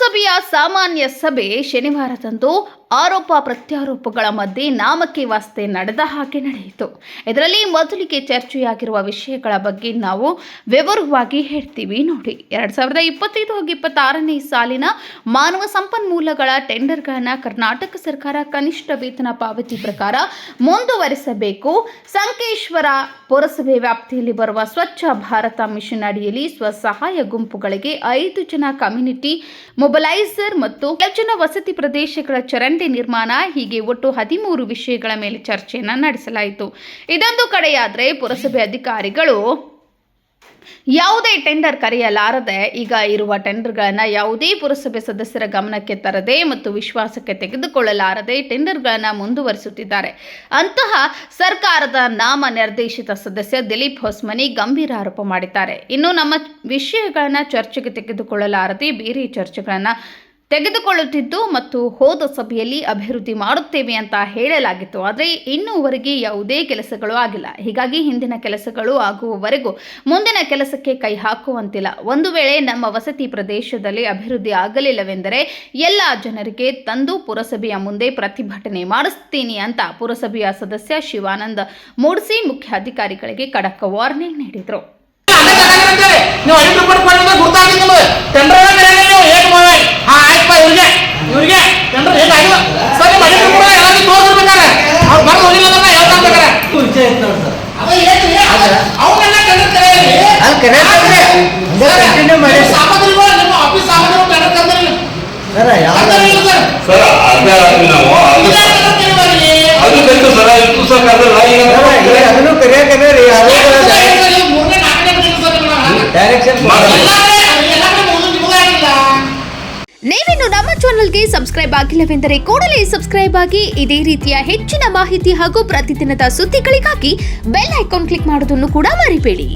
ಪುರಸಭೆಯ ಸಾಮಾನ್ಯ ಸಭೆ ಶನಿವಾರದಂದು ಆರೋಪ ಪ್ರತ್ಯಾರೋಪಗಳ ಮಧ್ಯೆ ನಾಮಕ್ಕೆ ವಾಸ್ತೆ ನಡೆದ ಹಾಗೆ ನಡೆಯಿತು. ಇದರಲ್ಲಿ ಮೊದಲಿಗೆ ಚರ್ಚೆಯಾಗಿರುವ ವಿಷಯಗಳ ಬಗ್ಗೆ ನಾವು ವಿವರವಾಗಿ ಹೇಳ್ತೀವಿ ನೋಡಿ. 2025-26ನೇ ಸಾಲಿನ ಮಾನವ ಸಂಪನ್ಮೂಲಗಳ ಟೆಂಡರ್ಗಳನ್ನು ಕರ್ನಾಟಕ ಸರ್ಕಾರ ಕನಿಷ್ಠ ವೇತನ ಪಾವತಿ ಪ್ರಕಾರ ಮುಂದುವರಿಸಬೇಕು. ಸಂಕೇಶ್ವರ ಪುರಸಭೆ ವ್ಯಾಪ್ತಿಯಲ್ಲಿ ಬರುವ ಸ್ವಚ್ಛ ಭಾರತ ಮಿಷನ್ ಅಡಿಯಲ್ಲಿ ಸ್ವಸಹಾಯ ಗುಂಪುಗಳಿಗೆ 5 ಜನ ಕಮ್ಯುನಿಟಿ ಮೊಬಲೈಸರ್ ಮತ್ತು ಕೆಲವು ಜನ ವಸತಿ ಪ್ರದೇಶಗಳ ಚರಂಡಿ ನಿರ್ಮಾಣ, ಹೀಗೆ ಒಟ್ಟು 13 ವಿಷಯಗಳ ಮೇಲೆ ಚರ್ಚೆಯನ್ನು ನಡೆಸಲಾಯಿತು. ಇದೊಂದು ಕಡೆಯಾದರೆ ಪುರಸಭೆ ಅಧಿಕಾರಿಗಳು ಯಾವುದೇ ಟೆಂಡರ್ ಕರೆಯಲಾರದೆ ಈಗ ಇರುವ ಟೆಂಡರ್ಗಳನ್ನು ಯಾವುದೇ ಪುರಸಭೆ ಸದಸ್ಯರ ಗಮನಕ್ಕೆ ತರದೆ ಮತ್ತು ವಿಶ್ವಾಸಕ್ಕೆ ತೆಗೆದುಕೊಳ್ಳಲಾರದೆ ಟೆಂಡರ್ಗಳನ್ನು ಮುಂದುವರಿಸುತ್ತಿದ್ದಾರೆ. ಅಂತಹ ಸರ್ಕಾರದ ನಾಮ ನಿರ್ದೇಶಿತ ಸದಸ್ಯ ದಿಲೀಪ್ ಹೊಸ್ಮನಿ ಗಂಭೀರ ಆರೋಪ ಮಾಡಿದ್ದಾರೆ. ಇನ್ನು ನಮ್ಮ ವಿಷಯಗಳನ್ನು ಚರ್ಚೆಗೆ ತೆಗೆದುಕೊಳ್ಳಲಾರದೆ ಬೇರೆ ಚರ್ಚೆಗಳನ್ನು ತೆಗೆದುಕೊಳ್ಳುತ್ತಿದ್ದು ಮತ್ತು ಹೋದ ಸಭೆಯಲ್ಲಿ ಅಭಿವೃದ್ಧಿ ಮಾಡುತ್ತೇವೆ ಅಂತ ಹೇಳಲಾಗಿತ್ತು. ಆದರೆ ಇನ್ನೂವರೆಗೆ ಯಾವುದೇ ಕೆಲಸಗಳು ಆಗಿಲ್ಲ. ಹೀಗಾಗಿ ಹಿಂದಿನ ಕೆಲಸಗಳು ಆಗುವವರೆಗೂ ಮುಂದಿನ ಕೆಲಸಕ್ಕೆ ಕೈ ಹಾಕುವಂತಿಲ್ಲ. ಒಂದು ವೇಳೆ ನಮ್ಮ ವಸತಿ ಪ್ರದೇಶದಲ್ಲಿ ಅಭಿವೃದ್ಧಿ ಆಗಲಿಲ್ಲವೆಂದರೆ ಎಲ್ಲ ಜನರಿಗೆ ತಂದು ಪುರಸಭೆಯ ಮುಂದೆ ಪ್ರತಿಭಟನೆ ಮಾಡಿಸ್ತೀನಿ ಅಂತ ಪುರಸಭೆಯ ಸದಸ್ಯ ಶಿವಾನಂದ ಮೂಡ್ಸಿ ಮುಖ್ಯ ಅಧಿಕಾರಿಗಳಿಗೆ ಖಡಕ್ ವಾರ್ನಿಂಗ್ ನೀಡಿದರು. ನೀವಿನ್ನು ನಮ್ಮ ಚಾನೆಲ್ಗೆ ಸಬ್ಸ್ಕ್ರೈಬ್ ಆಗಿಲ್ಲವೆಂದರೆ ಕೂಡಲೇ ಸಬ್ಸ್ಕ್ರೈಬ್ ಆಗಿ. ಇದೇ ರೀತಿಯ ಹೆಚ್ಚಿನ ಮಾಹಿತಿ ಹಾಗೂ ಪ್ರತಿದಿನದ ಸುದ್ದಿಗಳಿಗಾಗಿ ಬೆಲ್ ಐಕಾನ್ ಕ್ಲಿಕ್ ಮಾಡೋದನ್ನು ಕೂಡ ಮರಿಬೇಡಿ.